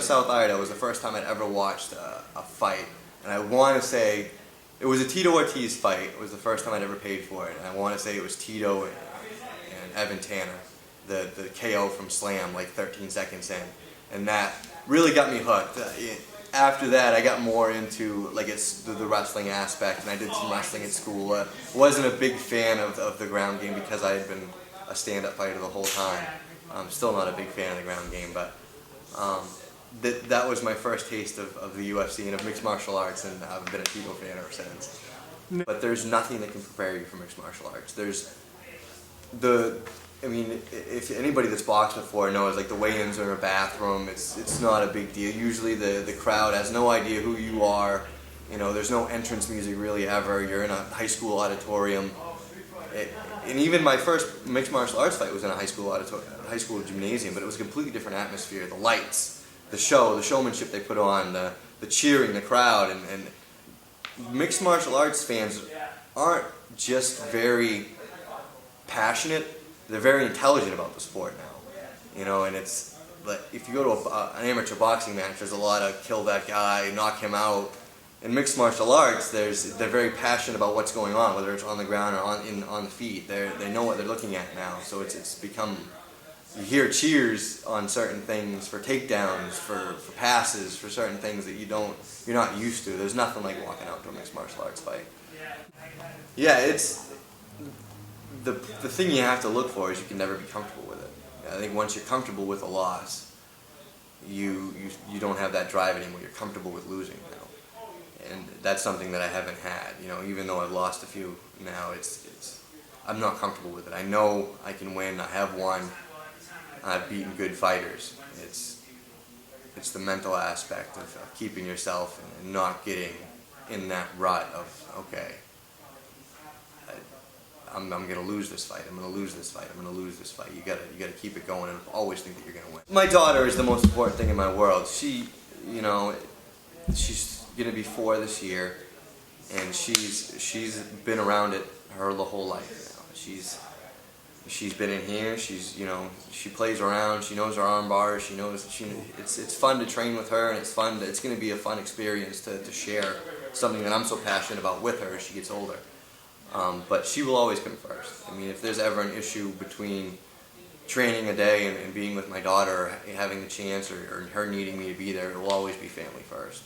to South Idaho was the first time I'd ever watched a fight, and I want to say it was a Tito Ortiz fight. It was the first time I'd ever paid for it, and I want to say it was Tito and Evan Tanner, the KO from Slam like 13 seconds in, and that really got me hooked. After that, I got more into like the wrestling aspect, and I did some wrestling at school. Wasn't a big fan of the ground game because I had been a stand-up fighter the whole time. I'm still not a big fan of the ground game, but that was my first taste of the UFC and of mixed martial arts, and I've been a Tito fan ever since. But there's nothing that can prepare you for mixed martial arts. I mean, if anybody that's boxed before knows, like the weigh-ins are in a bathroom, it's not a big deal. Usually the crowd has no idea who you are. You know, there's no entrance music really ever. You're in a high school auditorium. And even my first mixed martial arts fight was in a high school gymnasium, but it was a completely different atmosphere. The lights, the show, the showmanship they put on, the cheering, the crowd, and mixed martial arts fans aren't just very passionate, they're very intelligent about the sport now. You know, and it's like if you go to an amateur boxing match, there's a lot of kill that guy, knock him out. In mixed martial arts, they're very passionate about what's going on, whether it's on the ground or on the feet. They know what they're looking at now, so it's become. You hear cheers on certain things for takedowns, for passes, for certain things that you're not used to. There's nothing like walking out to a mixed martial arts fight. Yeah, it's the thing you have to look for is you can never be comfortable with it. I think once you're comfortable with a loss, you don't have that drive anymore. You're comfortable with losing now. And that's something that I haven't had. You know, even though I've lost a few now, I'm not comfortable with it. I know I can win. I have won. I've beaten good fighters. It's the mental aspect of keeping yourself and not getting in that rut of, okay, I'm going to lose this fight. I'm going to lose this fight. I'm going to lose this fight. You got to keep it going and always think that you're going to win. My daughter is the most important thing in my world. She's going to be 4 this year, and she's been around it the whole life now. She's been in here. She plays around. She knows her arm bars. It's fun to train with her, and it's going to be a fun experience to share something that I'm so passionate about with her as she gets older. But she will always come first. I mean, if there's ever an issue between training a day and being with my daughter, or having the chance, or her needing me to be there, it will always be family first.